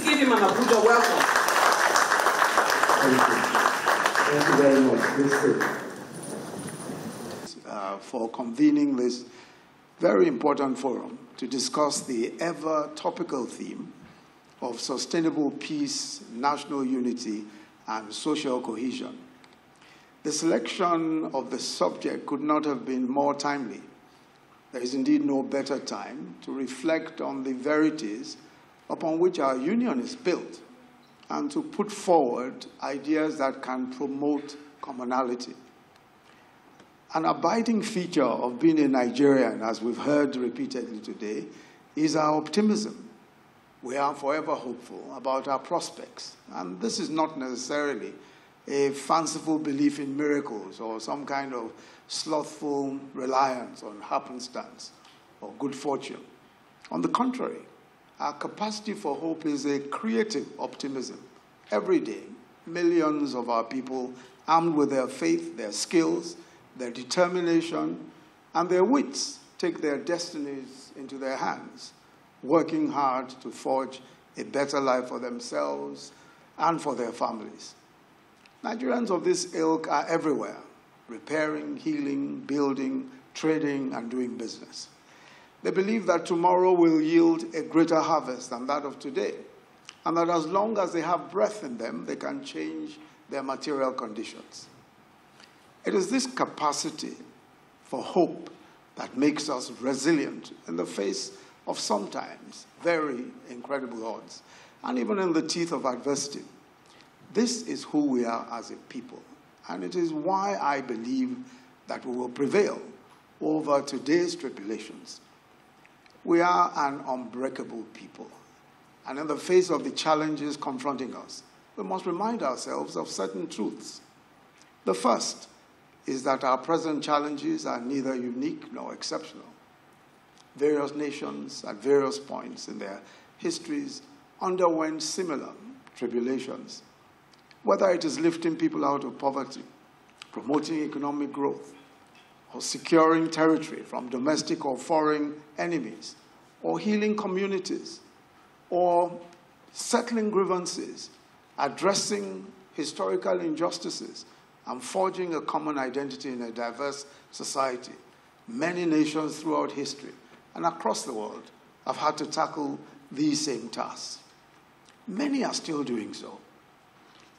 give him an Abuja welcome. Thank you very much. For convening this very important forum to discuss the ever topical theme of sustainable peace, national unity, and social cohesion. The selection of the subject could not have been more timely. There is indeed no better time to reflect on the verities upon which our union is built and to put forward ideas that can promote commonality. An abiding feature of being a Nigerian, as we've heard repeatedly today, is our optimism. We are forever hopeful about our prospects. And this is not necessarily a fanciful belief in miracles or some kind of slothful reliance on happenstance or good fortune. On the contrary, our capacity for hope is a creative optimism. Every day, millions of our people, armed with their faith, their skills, their determination, and their wits, take their destinies into their hands, working hard to forge a better life for themselves and for their families. Nigerians of this ilk are everywhere, repairing, healing, building, trading, and doing business. They believe that tomorrow will yield a greater harvest than that of today, and that as long as they have breath in them, they can change their material conditions. It is this capacity for hope that makes us resilient in the face of sometimes very incredible odds, and even in the teeth of adversity. This is who we are as a people, and it is why I believe that we will prevail over today's tribulations. We are an unbreakable people, and in the face of the challenges confronting us, we must remind ourselves of certain truths. The first is that our present challenges are neither unique nor exceptional. Various nations at various points in their histories underwent similar tribulations, whether it is lifting people out of poverty, promoting economic growth, or securing territory from domestic or foreign enemies, or healing communities, or settling grievances, addressing historical injustices, and forging a common identity in a diverse society. Many nations throughout history and across the world have had to tackle these same tasks. Many are still doing so.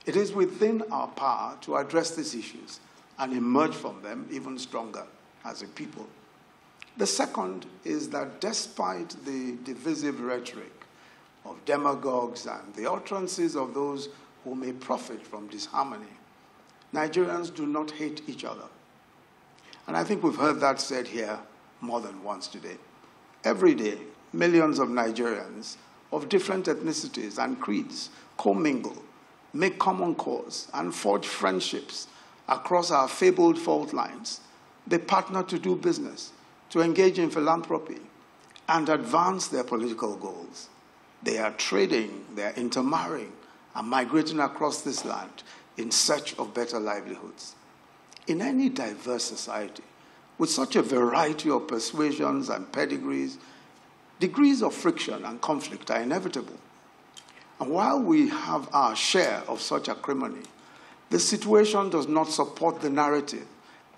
It is within our power to address these issues and emerge from them even stronger as a people. The second is that despite the divisive rhetoric of demagogues and the utterances of those who may profit from disharmony, Nigerians do not hate each other. And I think we've heard that said here more than once today. Every day, millions of Nigerians of different ethnicities and creeds commingle, make common cause, and forge friendships across our fabled fault lines. They partner to do business, to engage in philanthropy, and advance their political goals. They are trading, they are intermarrying, and migrating across this land in search of better livelihoods. In any diverse society, with such a variety of persuasions and pedigrees, degrees of friction and conflict are inevitable. And while we have our share of such acrimony, the situation does not support the narrative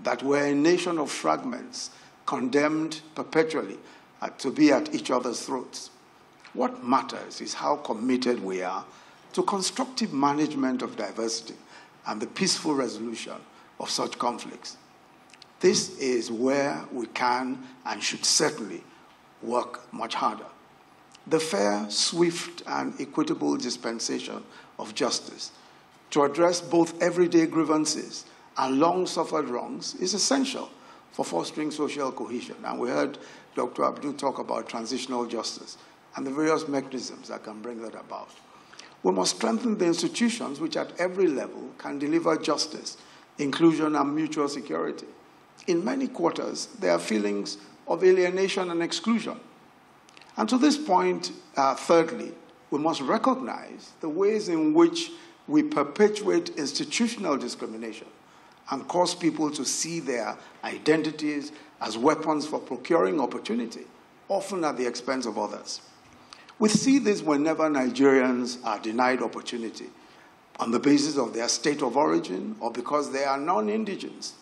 that we're a nation of fragments, condemned perpetually to be at each other's throats. What matters is how committed we are to constructive management of diversity and the peaceful resolution of such conflicts. This is where we can and should certainly work much harder. The fair, swift, and equitable dispensation of justice to address both everyday grievances and long-suffered wrongs is essential for fostering social cohesion. And we heard Dr. Abdul talk about transitional justice and the various mechanisms that can bring that about. We must strengthen the institutions which at every level can deliver justice, inclusion, and mutual security. In many quarters, there are feelings of alienation and exclusion. And to this point, thirdly, we must recognize the ways in which we perpetuate institutional discrimination and cause people to see their identities as weapons for procuring opportunity, often at the expense of others. We see this whenever Nigerians are denied opportunity on the basis of their state of origin or because they are non-indigents.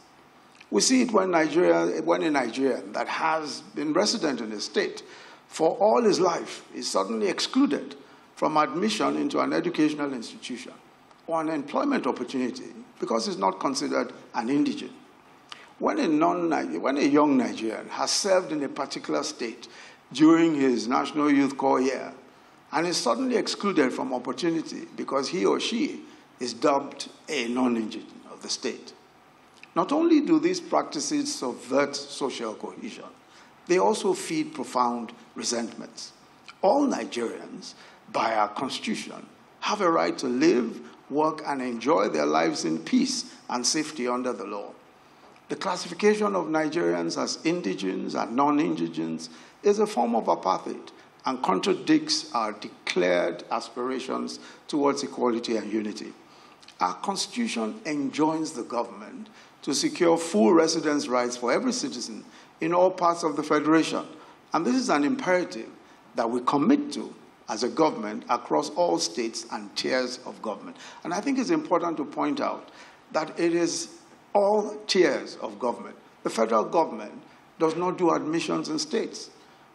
We see it when a Nigerian that has been resident in a state for all his life is suddenly excluded from admission into an educational institution or an employment opportunity because he's not considered an indigent. When a young Nigerian has served in a particular state during his National Youth Corps year and is suddenly excluded from opportunity because he or she is dubbed a non-indigent of the state. Not only do these practices subvert social cohesion, they also feed profound resentments. All Nigerians, by our constitution, have a right to live, work, and enjoy their lives in peace and safety under the law. The classification of Nigerians as indigents and non-indigents is a form of apartheid and contradicts our declared aspirations towards equality and unity. Our constitution enjoins the government to secure full residence rights for every citizen in all parts of the Federation. And this is an imperative that we commit to as a government across all states and tiers of government. And I think it's important to point out that it is all tiers of government. The federal government does not do admissions in states,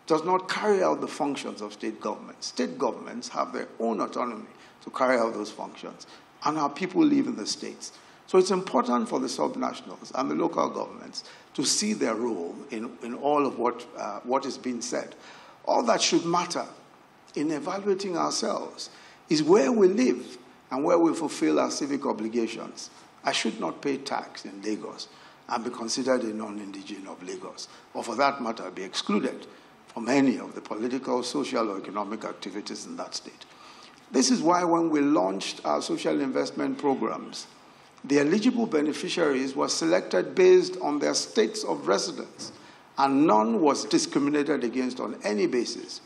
does not carry out the functions of state governments. State governments have their own autonomy to carry out those functions, and our people live in the states. So it's important for the subnationals and the local governments to see their role in all of what is being said. All that should matter in evaluating ourselves is where we live and where we fulfill our civic obligations. I should not pay tax in Lagos and be considered a non-indigent of Lagos, or for that matter, be excluded from any of the political, social, or economic activities in that state. This is why when we launched our social investment programs, the eligible beneficiaries were selected based on their states of residence, and none was discriminated against on any basis.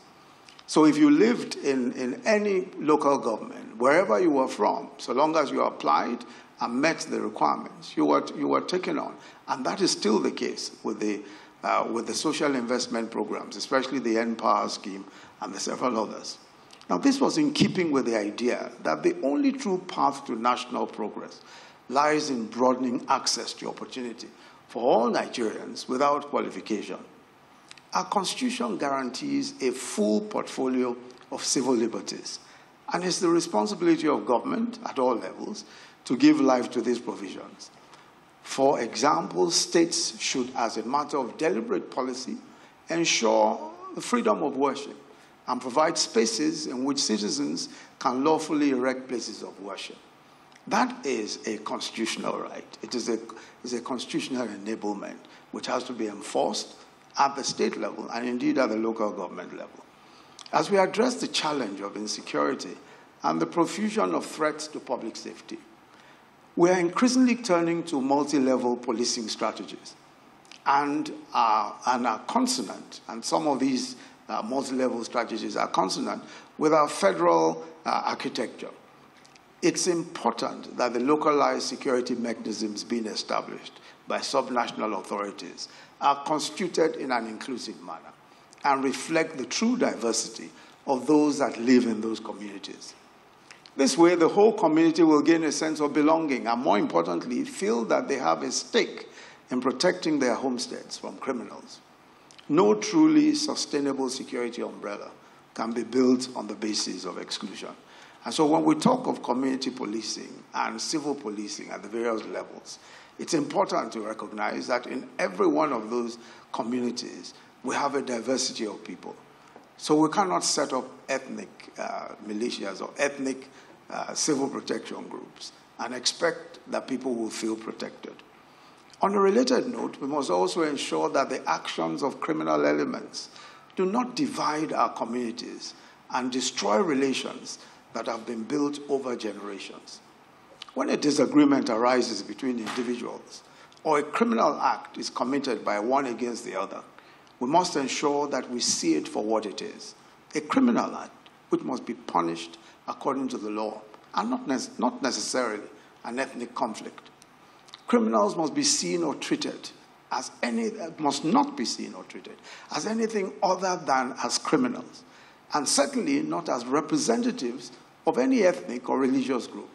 So if you lived in any local government, wherever you were from, so long as you applied and met the requirements, you were taken on. And that is still the case with the social investment programs, especially the NPower scheme and the several others. Now, this was in keeping with the idea that the only true path to national progress lies in broadening access to opportunity for all Nigerians without qualification. Our Constitution guarantees a full portfolio of civil liberties, and it's the responsibility of government at all levels to give life to these provisions. For example, states should, as a matter of deliberate policy, ensure the freedom of worship and provide spaces in which citizens can lawfully erect places of worship. That is a constitutional right. It is a constitutional enablement which has to be enforced at the state level and indeed at the local government level. As we address the challenge of insecurity and the profusion of threats to public safety, we are increasingly turning to multi-level policing strategies and are consonant, and some of these multi-level strategies are consonant with our federal architecture. It's important that the localized security mechanisms being established by subnational authorities are constituted in an inclusive manner and reflect the true diversity of those that live in those communities. This way, the whole community will gain a sense of belonging and, more importantly, feel that they have a stake in protecting their homesteads from criminals. No truly sustainable security umbrella can be built on the basis of exclusion. And so when we talk of community policing and civil policing at the various levels, it's important to recognize that in every one of those communities, we have a diversity of people. So we cannot set up ethnic militias or ethnic civil protection groups and expect that people will feel protected. On a related note, we must also ensure that the actions of criminal elements do not divide our communities and destroy relations that have been built over generations. When a disagreement arises between individuals or a criminal act is committed by one against the other, we must ensure that we see it for what it is, a criminal act which must be punished according to the law and not necessarily an ethnic conflict. Criminals must be seen or treated must not be seen or treated as anything other than as criminals. and certainly not as representatives of any ethnic or religious group.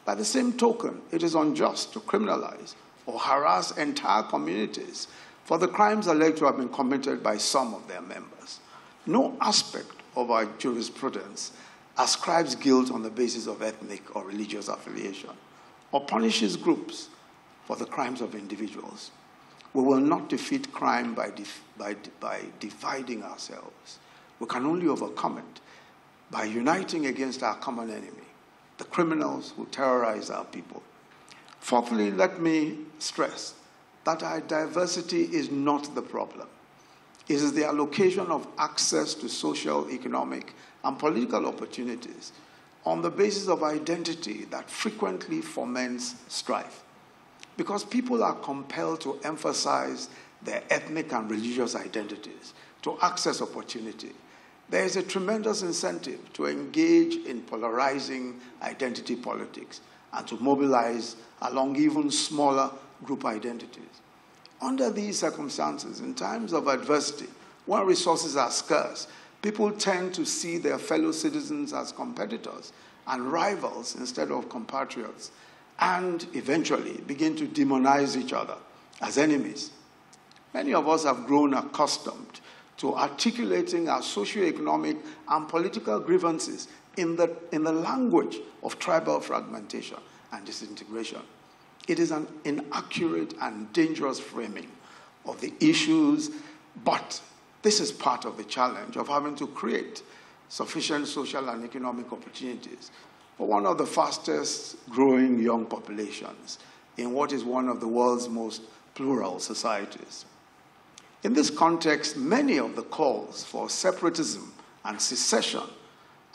By the same token, it is unjust to criminalize or harass entire communities for the crimes alleged to have been committed by some of their members. No aspect of our jurisprudence ascribes guilt on the basis of ethnic or religious affiliation or punishes groups for the crimes of individuals. We will not defeat crime by dividing ourselves. We can only overcome it by uniting against our common enemy, the criminals who terrorize our people. Fourthly, let me stress that our diversity is not the problem. It is the allocation of access to social, economic, and political opportunities on the basis of identity that frequently foments strife. Because people are compelled to emphasize their ethnic and religious identities to access opportunity, there is a tremendous incentive to engage in polarizing identity politics and to mobilize along even smaller group identities. Under these circumstances, in times of adversity, when resources are scarce, people tend to see their fellow citizens as competitors and rivals instead of compatriots, and eventually begin to demonize each other as enemies. Many of us have grown accustomed to articulating our socioeconomic and political grievances in the language of tribal fragmentation and disintegration. It is an inaccurate and dangerous framing of the issues, but this is part of the challenge of having to create sufficient social and economic opportunities for one of the fastest growing young populations in what is one of the world's most plural societies. In this context, many of the calls for separatism and secession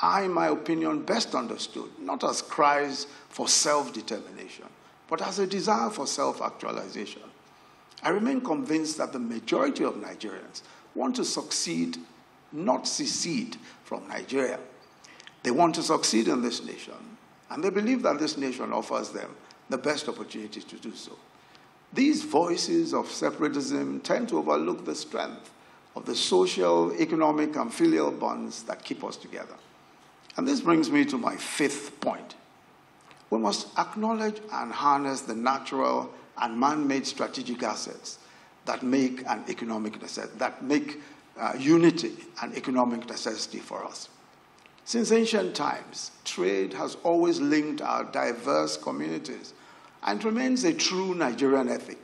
are, in my opinion, best understood not as cries for self-determination, but as a desire for self-actualization. I remain convinced that the majority of Nigerians want to succeed, not secede from Nigeria. They want to succeed in this nation, and they believe that this nation offers them the best opportunities to do so. These voices of separatism tend to overlook the strength of the social, economic, and filial bonds that keep us together. And this brings me to my fifth point. We must acknowledge and harness the natural and man-made strategic assets that make unity an economic necessity for us. Since ancient times, trade has always linked our diverse communities and remains a true Nigerian ethic.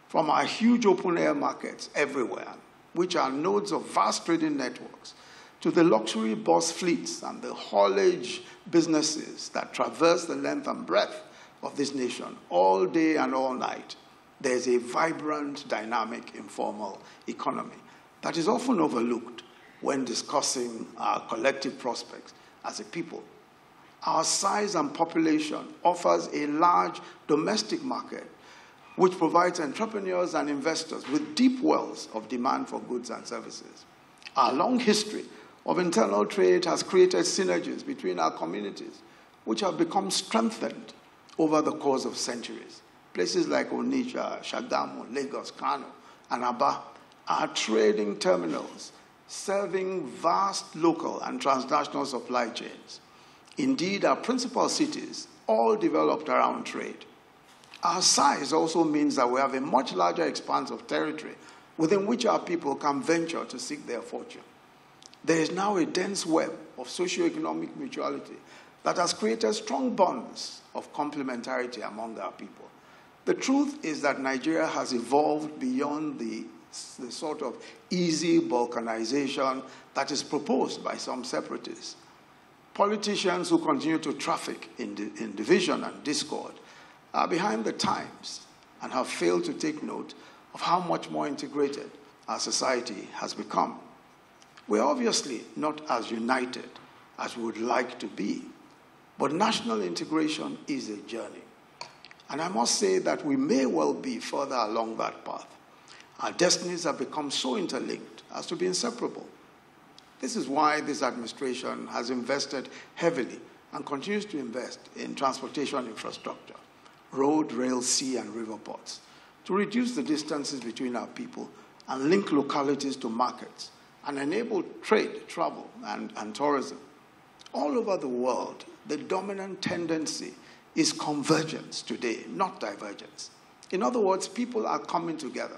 From our huge open-air markets everywhere, which are nodes of vast trading networks, to the luxury bus fleets and the haulage businesses that traverse the length and breadth of this nation all day and all night, there's a vibrant, dynamic, informal economy that is often overlooked when discussing our collective prospects as a people. Our size and population offers a large domestic market which provides entrepreneurs and investors with deep wells of demand for goods and services. Our long history of internal trade has created synergies between our communities, which have become strengthened over the course of centuries. Places like Onitsha, Shagamu, Lagos, Kano, and Aba are trading terminals serving vast local and transnational supply chains. Indeed, our principal cities all developed around trade. Our size also means that we have a much larger expanse of territory within which our people can venture to seek their fortune. There is now a dense web of socio-economic mutuality that has created strong bonds of complementarity among our people. The truth is that Nigeria has evolved beyond the sort of easy balkanization that is proposed by some separatists. Politicians who continue to traffic in division and discord are behind the times and have failed to take note of how much more integrated our society has become. We're obviously not as united as we would like to be, but national integration is a journey. And I must say that we may well be further along that path. Our destinies have become so interlinked as to be inseparable. This is why this administration has invested heavily and continues to invest in transportation infrastructure, road, rail, sea, and river ports, to reduce the distances between our people and link localities to markets and enabled trade, travel, and tourism. All over the world, the dominant tendency is convergence today, not divergence. In other words, people are coming together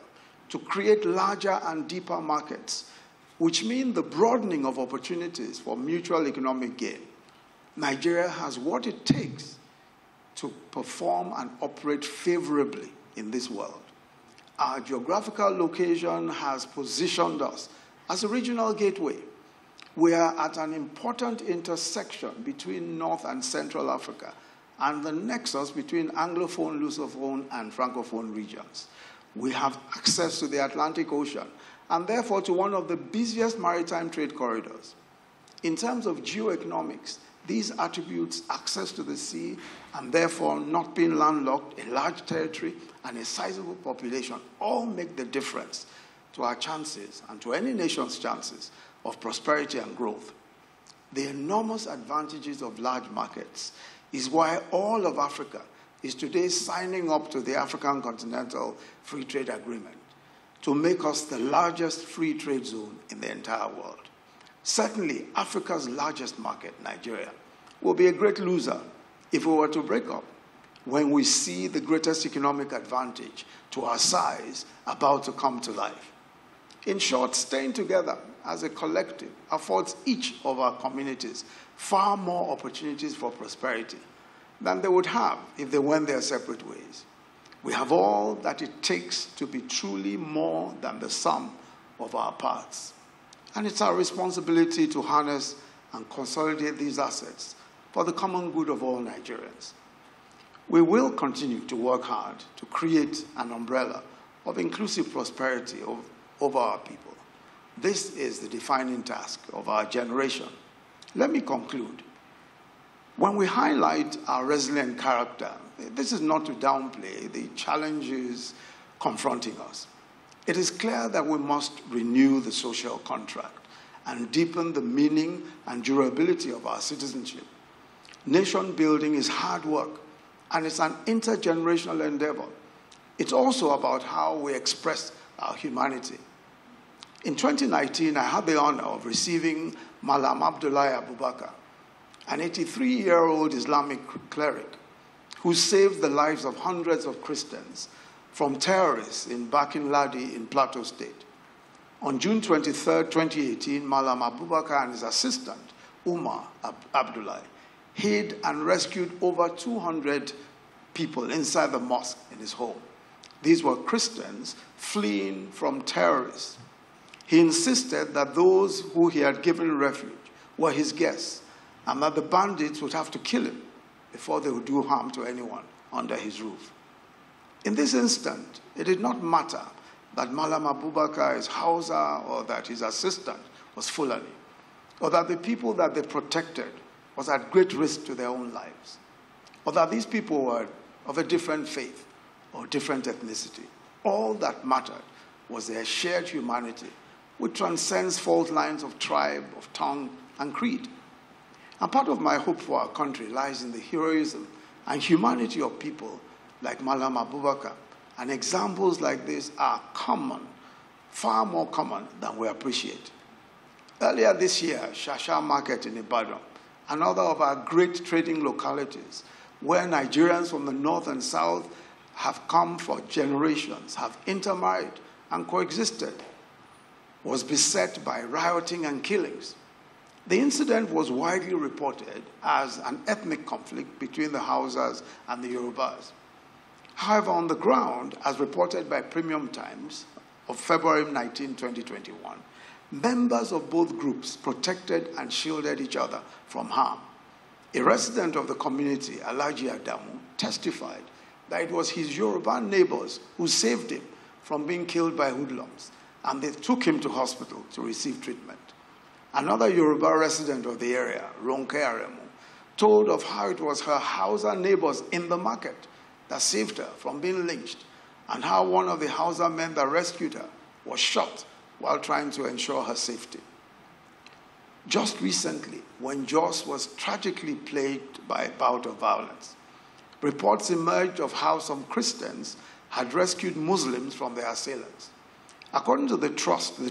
to create larger and deeper markets, which mean the broadening of opportunities for mutual economic gain. Nigeria has what it takes to perform and operate favorably in this world. Our geographical location has positioned us as a regional gateway. We are at an important intersection between North and Central Africa and the nexus between Anglophone, Lusophone, and Francophone regions. We have access to the Atlantic Ocean and therefore to one of the busiest maritime trade corridors. In terms of geoeconomics, these attributes, access to the sea, and therefore not being landlocked, a large territory, and a sizable population, all make the difference to our chances and to any nation's chances of prosperity and growth. The enormous advantages of large markets is why all of Africa is today signing up to the African Continental Free Trade Agreement to make us the largest free trade zone in the entire world. Certainly, Africa's largest market, Nigeria, will be a great loser if we were to break up when we see the greatest economic advantage to our size about to come to life. In short, staying together as a collective affords each of our communities far more opportunities for prosperity than they would have if they went their separate ways. We have all that it takes to be truly more than the sum of our parts. And it's our responsibility to harness and consolidate these assets for the common good of all Nigerians. We will continue to work hard to create an umbrella of inclusive prosperity over our people. This is the defining task of our generation. Let me conclude. When we highlight our resilient character, this is not to downplay the challenges confronting us. It is clear that we must renew the social contract and deepen the meaning and durability of our citizenship. Nation building is hard work, and it's an intergenerational endeavor. It's also about how we express our humanity. In 2019, I had the honor of receiving Malam Abdullahi Abubakar, an 83-year-old Islamic cleric who saved the lives of hundreds of Christians from terrorists in Bakin Ladi in Plateau State. On June 23, 2018, Malam Abubakar and his assistant, Umar Abdullahi, hid and rescued over 200 people inside the mosque in his home. These were Christians fleeing from terrorists. He insisted that those who he had given refuge were his guests and that the bandits would have to kill him before they would do harm to anyone under his roof. In this instant, it did not matter that Malam Abubakar is Hausa or that his assistant was Fulani, or that the people that they protected was at great risk to their own lives, or that these people were of a different faith or different ethnicity. All that mattered was their shared humanity, which transcends fault lines of tribe, of tongue, and creed. And part of my hope for our country lies in the heroism and humanity of people like Malam Abubakar. And examples like this are common, far more common than we appreciate. Earlier this year, Shasha Market in Ibadan, another of our great trading localities, where Nigerians from the north and south have come for generations, have intermarried and coexisted, was beset by rioting and killings. The incident was widely reported as an ethnic conflict between the Hausas and the Yorubas. However, on the ground, as reported by Premium Times of February 19, 2021, members of both groups protected and shielded each other from harm. A resident of the community, Alhaji Adamu, testified that it was his Yoruba neighbors who saved him from being killed by hoodlums, and they took him to hospital to receive treatment. Another Yoruba resident of the area, Ronke Aremu, told of how it was her Hausa neighbors in the market that saved her from being lynched, and how one of the Hausa men that rescued her was shot while trying to ensure her safety. Just recently, when Jos was tragically plagued by a bout of violence, reports emerged of how some Christians had rescued Muslims from their assailants. According to the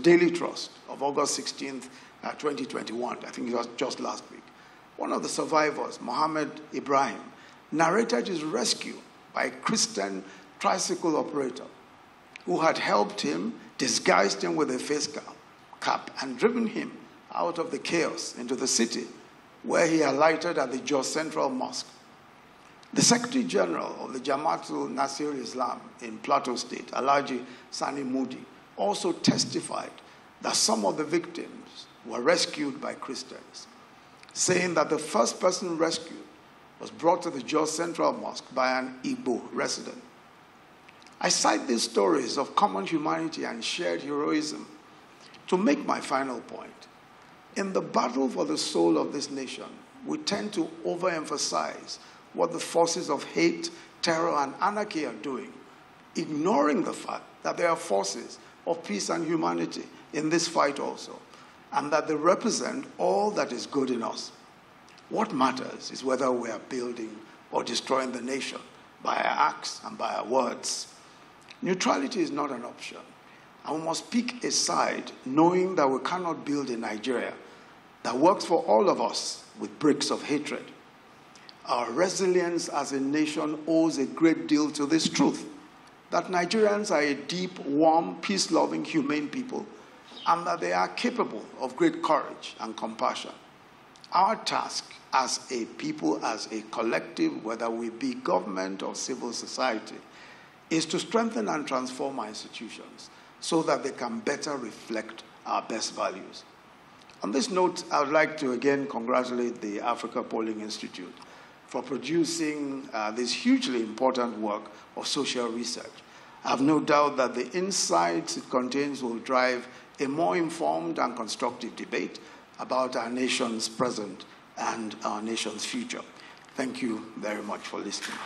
Daily Trust of August 16th, 2021, I think it was just last week, one of the survivors, Mohammed Ibrahim, narrated his rescue by a Christian tricycle operator who had helped him, disguised him with a face cap, and driven him out of the chaos into the city, where he alighted at the Jos Central Mosque. The Secretary General of the Jamaatul Nasir Islam in Plateau State, Alhaji Sani Mudi, also testified that some of the victims were rescued by Christians, saying that the first person rescued was brought to the Jos Central Mosque by an Igbo resident. I cite these stories of common humanity and shared heroism to make my final point. In the battle for the soul of this nation, we tend to overemphasize what the forces of hate, terror, and anarchy are doing, ignoring the fact that there are forces of peace and humanity in this fight also, and that they represent all that is good in us. What matters is whether we are building or destroying the nation by our acts and by our words. Neutrality is not an option, and we must pick a side knowing that we cannot build a Nigeria that works for all of us with bricks of hatred. Our resilience as a nation owes a great deal to this truth, that Nigerians are a deep, warm, peace-loving, humane people, and that they are capable of great courage and compassion. Our task as a people, as a collective, whether we be government or civil society, is to strengthen and transform our institutions so that they can better reflect our best values. On this note, I would like to again congratulate the Africa Polling Institute for producing this hugely important work of social research. I have no doubt that the insights it contains will drive a more informed and constructive debate about our nation's present and our nation's future. Thank you very much for listening.